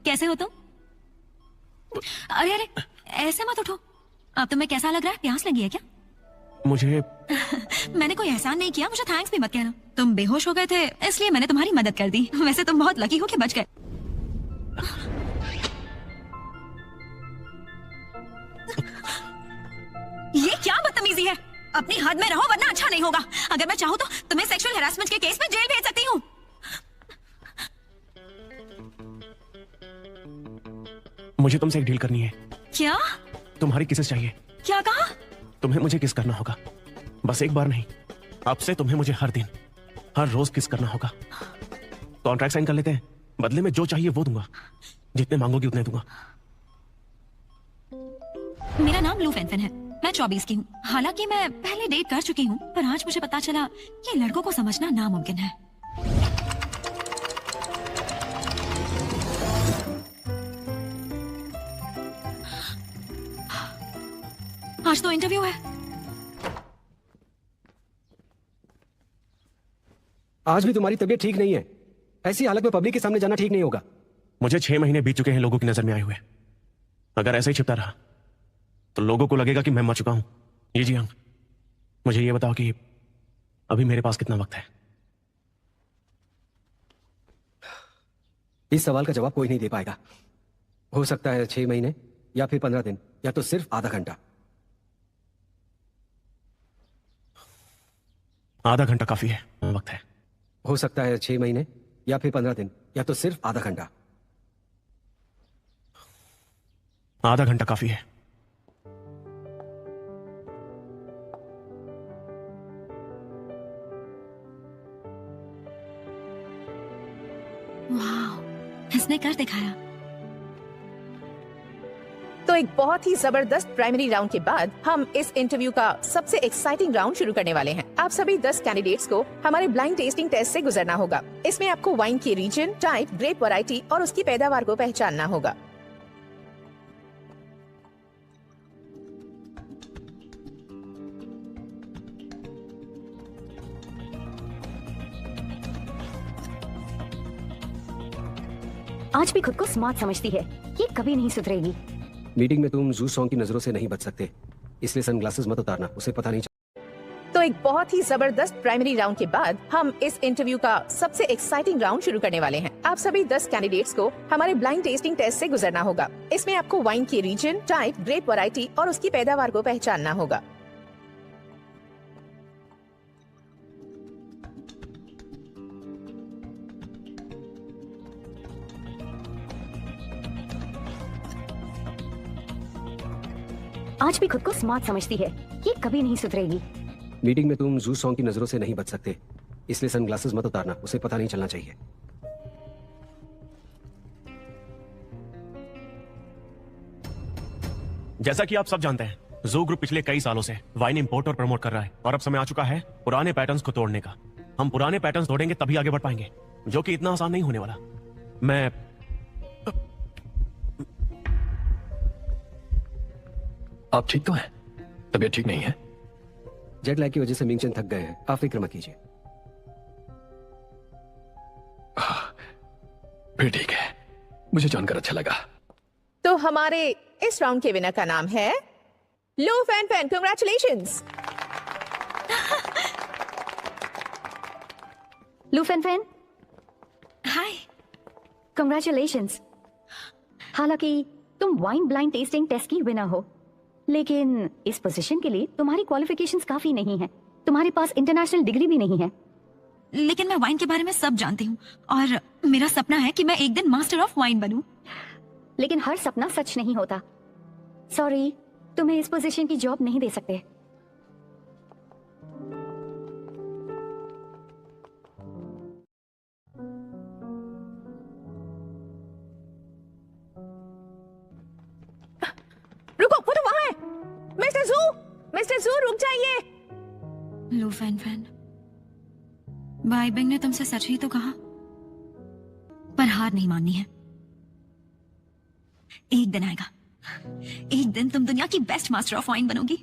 कैसे हो तुम? अरे अरे, ऐसे मत उठो। अब तुम्हें कैसा लग रहा है? प्यास लगी है क्या? मुझे मैंने कोई एहसान नहीं किया, मुझे थैंक्स भी मत कहना। तुम बेहोश हो गए थे इसलिए मैंने तुम्हारी मदद कर दी। वैसे तुम बहुत लकी हो कि बच गए। ये क्या बदतमीजी है? अपनी हद में रहो वरना अच्छा नहीं होगा। अगर मैं चाहूँ तो तुम्हें सेक्सुअल हैरासमेंट के केस में जेल भेज सकती हूँ। मुझे तुमसे एक डील करनी है। क्या? तुम्हारी किसेस चाहिए। क्या कहा? तुम्हें मुझे किस करना होगा, बस एक बार नहीं। अब से तुम्हें मुझे हर दिन, हर रोज किस करना होगा। कॉन्ट्रैक्ट साइन कर लेते हैं, बदले में जो चाहिए वो दूंगा। जितने मांगोगी उतने दूंगा। मेरा नाम लू फैन फैन है। मैं 24 की हूँ। हालांकि मैं पहले डेट कर चुकी हूँ, पर आज मुझे पता चला कि लड़कों को समझना नामुमकिन है। आज तो इंटरव्यू है। आज भी तुम्हारी तबीयत ठीक नहीं है। ऐसी हालत में पब्लिक के सामने जाना ठीक नहीं होगा। मुझे 6 महीने बीत चुके हैं लोगों की नजर में आए हुए। अगर ऐसे ही छिपता रहा तो लोगों को लगेगा कि मैं मर चुका हूं। ये जी हाँ, मुझे ये बताओ कि अभी मेरे पास कितना वक्त है? इस सवाल का जवाब कोई नहीं दे पाएगा। हो सकता है 6 महीने या फिर 15 दिन या तो सिर्फ आधा घंटा। आधा घंटा काफी है, वक्त है। हो सकता है 6 महीने या फिर 15 दिन या तो सिर्फ आधा घंटा। आधा घंटा काफी है। वाह, इसने कर दिखाया। तो एक बहुत ही जबरदस्त प्राइमरी राउंड के बाद हम इस इंटरव्यू का सबसे एक्साइटिंग राउंड शुरू करने वाले हैं। आप सभी 10 कैंडिडेट्स को हमारे ब्लाइंड टेस्टिंग टेस्ट से गुजरना होगा। इसमें आपको वाइन के रीजन, टाइप, ग्रेप वैरायटी और उसकी पैदावार को पहचानना होगा। आज भी खुद को स्मार्ट समझती है, ये कभी नहीं सुधरेगी। मीटिंग में तुम जू सॉन्ग की नजरों से नहीं बच सकते, इसलिए सनग्लासेस मत उतारना, उसे पता नहीं तो एक बहुत ही जबरदस्त प्राइमरी राउंड के बाद हम इस इंटरव्यू का सबसे एक्साइटिंग राउंड शुरू करने वाले हैं। आप सभी 10 कैंडिडेट्स को हमारे ब्लाइंड टेस्टिंग टेस्ट से गुजरना होगा। इसमें आपको वाइन के रीजन, टाइप, ग्रेप वैरायटी और उसकी पैदावार को पहचानना होगा। आज भी खुद को स्मार्ट समझती है, ये कभी नहीं सुधरेगी। मीटिंग में तुम जू सॉन्ग की नजरों से नहीं बच सकते, इसलिए सनग्लासेस मत उतारना, उसे पता नहीं चलना चाहिए। जैसा कि आप सब जानते हैं, जू ग्रुप पिछले कई सालों से वाइन इंपोर्ट और प्रमोट कर रहा है और अब समय आ चुका है पुराने पैटर्न्स को तोड़ने का। हम पुराने पैटर्न्स तोड़ेंगे तभी आगे बढ़ पाएंगे, जो कि इतना आसान नहीं होने वाला। मैं आप ठीक तो हैं? तबीयत ठीक नहीं है? जेट लैग की वजह से मिंगचन थक गए हैं, आप फिक्र मत कीजिए। फिर ठीक है, मुझे जानकर अच्छा लगा। तो हमारे इस राउंड के विनर का नाम है लू फैन फैन। कांग्रेचुलेशंस। लू फैन फैन, हाय। कंग्रेचुलेशंस। हालांकि तुम वाइन ब्लाइंड टेस्टिंग टेस्ट की विनर हो, लेकिन इस पोजीशन के लिए तुम्हारी क्वालिफिकेशंस काफी नहीं है। तुम्हारे पास इंटरनेशनल डिग्री भी नहीं है। लेकिन मैं वाइन के बारे में सब जानती हूँ और मेरा सपना है कि मैं एक दिन मास्टर ऑफ वाइन बनूं। लेकिन हर सपना सच नहीं होता। सॉरी, तुम्हें इस पोजीशन की जॉब नहीं दे सकते। रुको, वो तो वहाँ है। मिस्टर जू रुक जाइए। लू फैन फैन, बाई बिंग ने तुमसे सच ही तो कहा, पर हार नहीं माननी है। एक दिन आएगा, एक दिन तुम दुनिया की बेस्ट मास्टर ऑफ वाइन बनोगी।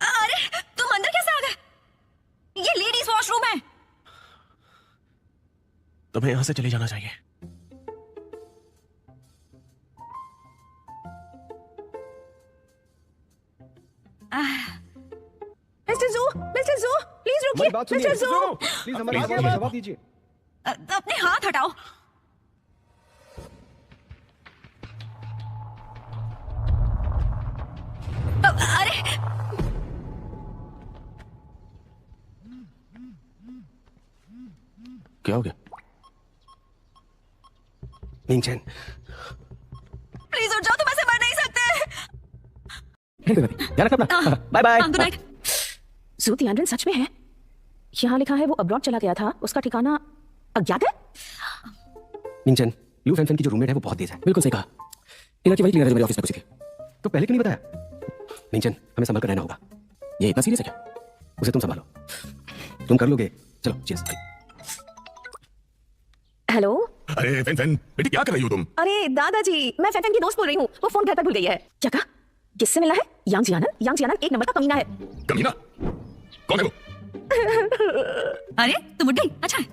अरे तुम अंदर कैसे आ गए? ये लेडीज वॉशरूम है। तुम्हें यहां से चले जाना चाहिए। मिस्टर जू प्लीज रुकिए। मिस्टर जू प्लीज हमारी बात का जवाब दीजिए। अपने हाथ हटाओ। अरे क्या हो गया? मिंगचेन, प्लीज उठ जाओ, तुम ऐसे मर नहीं सकते। कोई बात नहीं, ध्यान रखना अपना। Bye bye. Good night. Zhu Tianran सच में है? यहाँ लिखा है वो अब्रॉड चला गया था, उसका ठिकाना अज्ञात है। मिंगचेन, लू फैन की जो रूममेट है वो बहुत तेज है। बिल्कुल सही कहा। इनर की वही क्लीनर है जो मेरे ऑफिस में घुसी थी। तो पहले क्यों नहीं बताया? मिंगचेन, हमें संभल कर रहना होगा। ये इतना सीरियस है क्या? उसे तुम संभालो। तुम कर लोगे। चलो चीयर्स। हेलो। अरे फैन बेटी क्या कर रही हो तुम? अरे दादाजी, मैं फैन की दोस्त बोल रही हूँ, वो फोन घर पर भूल गई है। क्या कहा? किससे मिला है? यांग जियानन एक नंबर का कमीना है। कमीना? कौन है वो? अरे तुम उठ गई? अच्छा है।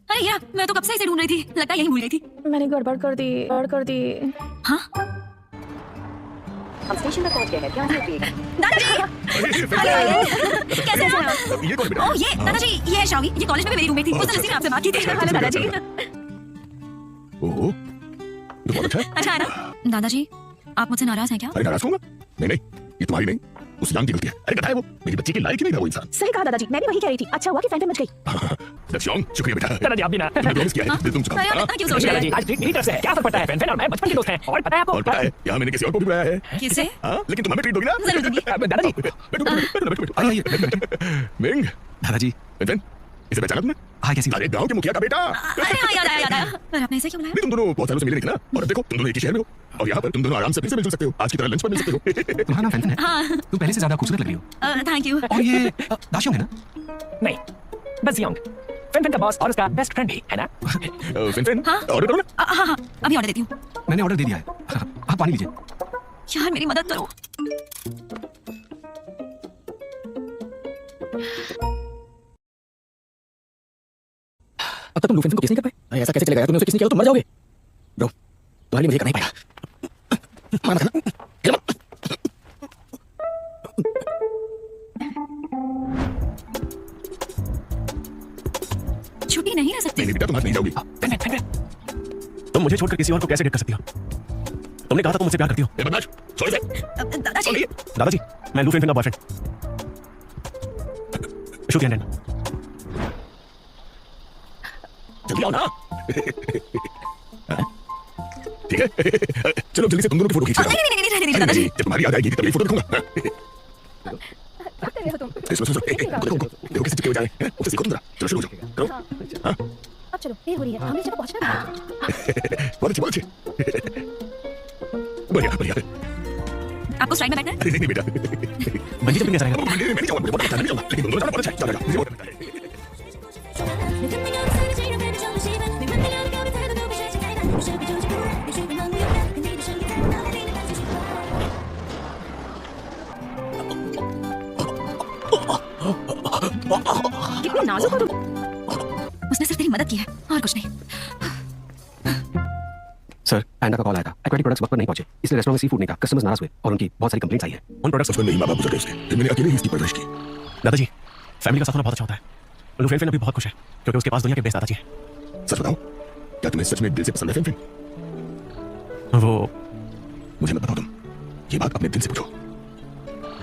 अरे यार, मैं तो कब से इसे ढूंढ रही थी, लगता है यही भूल गई थी। मैंने गड़बड़ कर दी। हाँ हम स्टेशन पर पहुंच गए हैं, ध्यान से रखिएगा। दादाजी, कैसे हैं आप? ये कौन बेटा? ओह ये दादाजी, ये है शावी, ये कॉलेज में भी मेरी रूममेट थी, उसने उसी ने आपसे बात की थी। हेलो दादाजी। ओहो, ये बहुत अच्छा है। अच्छा है ना? दादाजी, आप मुझसे नाराज हैं क्या? अरे नाराज होऊंगा? नहीं, ये तुम्हारी नहीं, उस यांग की गलती है। अरे बताया वो, मेरी बच्ची की लायक ही नहीं था वो इंसान। सही कहा दादाजी, मैं भी वही कह रही थी। अच्छा हुआ कि फैंटम बच गई। दक्षियोंग, शुक्रिया बेटा। दादाजी आप भी ना। तुमने प्रॉमिस किया है, दिल तुम चुका। अरे आप इतना क्यों सोच रहे हैं? आज मेरी तरफ से है, क्या फर्क पड़ता है? फैन और मैं बचपन के दोस्त हैं। और पता है आपको? और पता है, यहाँ मैंने किसी और को भी बुलाया है। किसे? हाँ, लेकिन तुम हमें ट्रीट दोगी ना? जरूर दूंगी। दादाजी बैठो। आइए। मिंग, दादाजी, फैन, इसे पहचाना तुमने? हाँ कैसी? अरे गांव के मुखिया का बेटा। अरे हाँ, याद आया। पर आपने इसे क्यों बुलाया? नहीं, तुम दोनों बहुत सालों से मिले नहीं थे ना, और अब देखो तुम दोनों एक ही शहर में हो, और यहाँ पर तुम दोनों आराम से फिर से मिल सकते हो। आज की तरह लंच पर मिल सकते हो। तुम्हारा नाम फैंटन है? हाँ तुम पहले से ज्यादा खूबसूरत लग रही हो। Thank you. और ये दाशियोंग है ना? नहीं, बस जियोंग, फैन का बॉस और उसका बेस्ट फ्रेंड भी है ना? फैन, हाँ? ऑर्डर करो ना। हाँ, अभी ऑर्डर देती हूँ। मैंने ऑर्डर दे दिया है। आप पानी लीजिए। यार मेरी मदद करो। अब तक तुम लू फैन को किस नहीं कर पाए? ऐसा कैसे चलेगा? तुमने उसे किस नहीं किया तो तुम मर जाओगे। ब्रो, तुम्हारे लिए मुझे करना ही पड़ेगा। मार मत खाना। हिल मत। छुट्टी नहीं रह सकती। नहीं बेटा, तुम आज नहीं जाओगी। फैन। तुम मुझे छोड़कर किसी और को कैसे डेट कर सकती हो? तुमने कहा था तुम मुझसे प्यार करती हो। ए बदमाश, छोड़ दे। दादाजी, दादाजी, मैं लू फेन का बॉयफ्रेंड शू तियानरन। जल्दी आओ ना। ठीक है, चलो जल्दी से तुम दोनों की फोटो खींच लेता हूं। नहीं अरे दादाजी। नहीं, जब तुम्हारी याद आएगी तब ये फोटो दिखाऊंगा। सुनो, देखो किसी चिपके हुए जा रहे हैं। उसे सीखो तुम जरा। चलो शुरू हो जाओ। करो। हाँ, अब चलो, देर हो रही है, हमें जब पहुंचना है। बहुत अच्छे। बढ़िया। आपको स्ट्राइक में बैठना है? अरे नहीं बेटा, बंजी जंपिंग कैसा रहेगा? मैं नहीं जाऊंगा, मुझे बहुत अच्छा नहीं जाऊंगा, लेकिन तुम दोनों जाना बहुत अच्छा है। मुझे बहुत अच्छा है। कितनी नाजुक हो तुम। उसने सिर्फ तेरी मदद की है और कुछ नहीं। सर, पैंडा का कॉल आया था। एक्वाटिक प्रोडक्ट्स वक्त पर नहीं पहुंचे, इसलिए रेस्टोरेंट में सी फूड नहीं था। कस्टमर्स नाराज हुए और उनकी बहुत सारी कंप्लेंट्स आई है। उन प्रोडक्ट्स बचपन में ही माँ बाप गुजर गए उसके, फिर मैंने अकेले ही इसकी परवरिश की। दादाजी, फैमिली का साथ होना बहुत अच्छा होता है। लू फेन अभी बहुत खुश है क्योंकि उसके पास दुनिया के बेस्ट दादाजी हैं। सच बताओ, क्या तुम्हें सच में दिल से पसंद है फैन? वो मुझे मत बताओ तुम, ये बात अपने दिल से पूछो।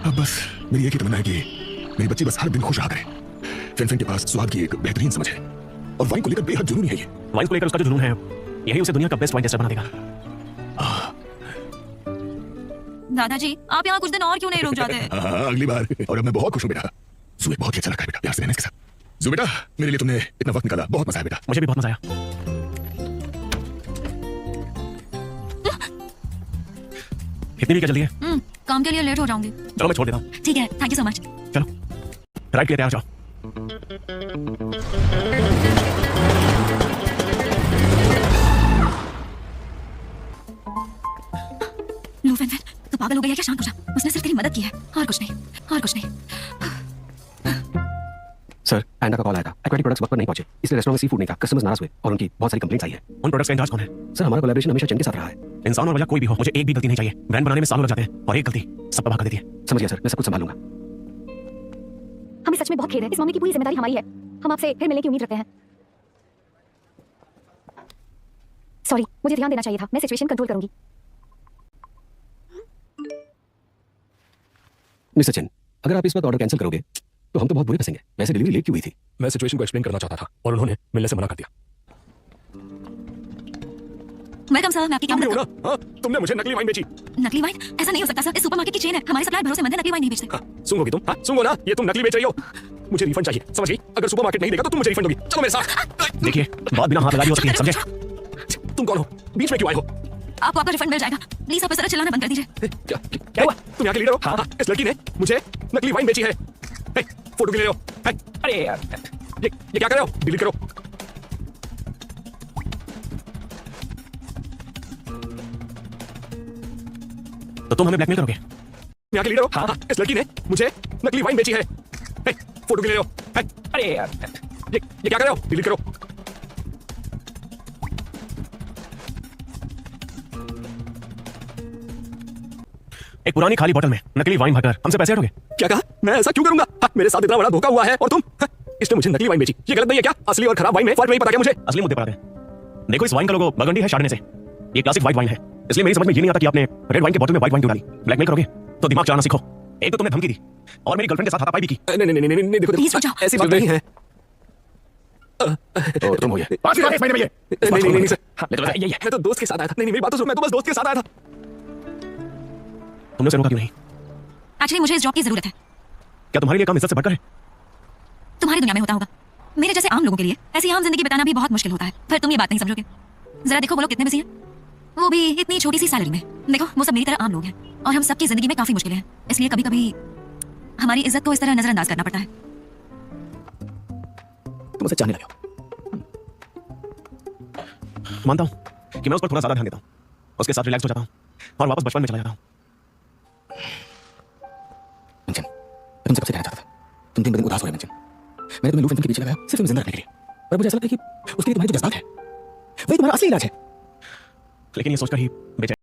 अब बस मेरी एक ही तमन्ना है कि मेरी बच्ची बस हर दिन खुश रहा करे। फैन के पास स्वाद की एक बेहतरीन समझ है और वाइन को लेकर बेहद जुनूनी है ये। वाइन को लेकर उसका जो जुनून है, यही उसे दुनिया का बेस्ट वाइन टेस्टर बना देगा। दादाजी, आप यहाँ कुछ दिन और क्यों नहीं रुक जाते? हाँ, अगली बार। और अब मैं बहुत खुश हूँ बेटा। जू एक बहुत ही अच्छा लगा है बेटा, प्यार से रहना इसके साथ। जू बेटा, मेरे लिए तुमने इतना वक्त निकाला, बहुत मजा आया बेटा। मुझे भी बहुत मजा आया। इतनी भी क्या जल्दी है? काम के लिए लेट हो जाऊंगी। चलो मैं छोड़ देता हूँ। ठीक है, थैंक यू सो मच। चलो राइड के लिए तैयार हो जाओ। लू फैन, तो पागल हो गई है क्या? शांत हो जा। उसने सिर्फ तेरी मदद की है और कुछ नहीं। सर एंडा का कॉल आया था, एक्वेटिक प्रोडक्ट्स वक्त पर नहीं पहुंचे, इसलिए रेस्टोरेंट में सी फूड नहीं था, कस्टमर्स नाराज हुए और उनकी बहुत सारी कंप्लेंट्स आई है। उन प्रोडक्ट्स का इंचार्ज कौन है? सर हमारा कोलैबोरेशन हमेशा चैन के साथ रहा है। इंसान और वजह कोई भी हो, मुझे एक भी गलती नहीं चाहिए। ब्रांड बनाने में सालों लग जाते हैं और एक गलती सब तबाह कर देती है। समझ गया सर, मैं सब कुछ संभाल लूंगा। हमें सच में बहुत खेद है, इस मामले की पूरी जिम्मेदारी हमारी है। हम आपसे फिर मिलने की उम्मीद रखते हैं। सॉरी, मुझे ध्यान देना चाहिए था, मैं सिचुएशन कंट्रोल करूंगी। मिस्टर चेन, अगर आप इस वक्त ऑर्डर कैंसिल करोगे तो हम तो बहुत बुरे फंसेंगे। वैसे डिलीवरी लेट क्यों हुई थी? मैं सिचुएशन को एक्सप्लेन करना चाहता था और उन्होंने मिलने से मना कर दिया। वेलकम सर, मैं आपकी क्या मदद करूं? हाँ, तुमने मुझे नकली वाइन बेची। नकली वाइन? ऐसा नहीं हो सकता सर, इस सुपरमार्केट की चेन है, हमारे सप्लायर भरोसेमंद है, नकली वाइन नहीं बेचते। हाँ, सूंघोगी तुम? हाँ, सूंघो ना, ये तुम नकली बेच रही हो। मुझे रिफंड चाहिए, समझ गई? अगर सुपरमार्केट नहीं देगा तो तुम मुझे रिफंड दोगी। चलो मेरे साथ। देखिए, बात बिना हाथ लगाई हो सकती है, समझे? तुम कौन हो? बीच में क्यों आए हो? आपको आपका रिफंड मिल जाएगा। प्लीज आप इस तरह चिल्लाना बंद कर दीजिए। क्या हुआ? तुम यहाँ के लीडर हो? हाँ, इस लड़की ने मुझे नकली वाइन बेची है। हे, फोटो भी ले लो। हे, अरे यार, ये क्या कर रहे हो? डिलीट करो। तो तुम हमें ब्लैकमेल करोगे? यहाँ के लीडर हो? हाँ, इस लड़की ने मुझे नकली वाइन बेची है। हे, फोटो भी ले लो। हे, अरे यार, ये क्या कर रहे हो? डिलीट करो। एक पुरानी खाली बोतल में नकली वाइन भरकर हमसे पैसे हटोगे? क्या कहा? मैं ऐसा क्यों करूंगा? हाँ, मेरे साथ इतना बड़ा धोखा हुआ है और तुम? हाँ, इसने मुझे नकली वाइन बेची। ये गलत नहीं है क्या? असली और खराब वाइन में फर्क नहीं पता क्या मुझे? असली मुद्दे पर आते हैं। देखो, इस वाइन का लोगो बर्गंडी है शार्डने से। ये क्लासिक व्हाइट वाइन है, इसलिए मेरी समझ में ये नहीं आता कि आपने रेड वाइन के बोतल में व्हाइट वाइन क्यों डाली। ब्लैकमेल करोगे तो दिमाग चलाना सीखो। एक तो तुमने धमकी दी और मेरी गर्लफ्रेंड के साथ हाथापाई भी की। नहीं नहीं नहीं नहीं नहीं, देखो Please रुक जाओ। ऐसी बात नहीं है। तो तुम हो ये। 5 महीने में ये। नहीं नहीं सर, यही है। मैं तो दोस्त के साथ आया था। नहीं मेरी बात तो सुनो, मैं तो बस दोस्त के साथ आया था। तुमने उसे रोका क्यों नहीं? एक्चुअली मुझे इस जॉब की जरूरत है। क्या तुम्हारे लिए काम इज्जत से बढ़कर है? तुम्हारी दुनिया में होता होगा, मेरे जैसे आम लोगों के लिए ऐसी आम जिंदगी बिताना भी बहुत मुश्किल होता है। फिर तुम ये बात नहीं समझोगे। जरा देखो वो लोग कितने बिजी हैं, वो भी इतनी छोटी सी सैलरी में। देखो वो सब मेरी तरह आम लोग हैं और हम सबकी जिंदगी में काफी मुश्किलें हैं, इसलिए कभी कभी हमारी इज्जत को इस तरह नजरअंदाज करना पड़ता है। तुम उसे चाहने लगे हो। मानता हूँ कि मैं उस पर थोड़ा ज्यादा ध्यान देता हूँ, उसके साथ रिलैक्स हो जाता हूँ और वापस बचपन में चला जाता हूँ। मंचन, मैं तुमसे कब से कहना चाहता था, तुम दिन ब दिन उदास हो रहे हो मंचन। मैंने तुम्हें लू फेंफन के पीछे लगाया सिर्फ तुम्हें जिंदा रखने के लिए, पर मुझे ऐसा लगता है कि उसके लिए तुम्हारी जो जज्बात है वही तुम्हारा असली इलाज है। लेकिन ये सोचकर ही बेचैन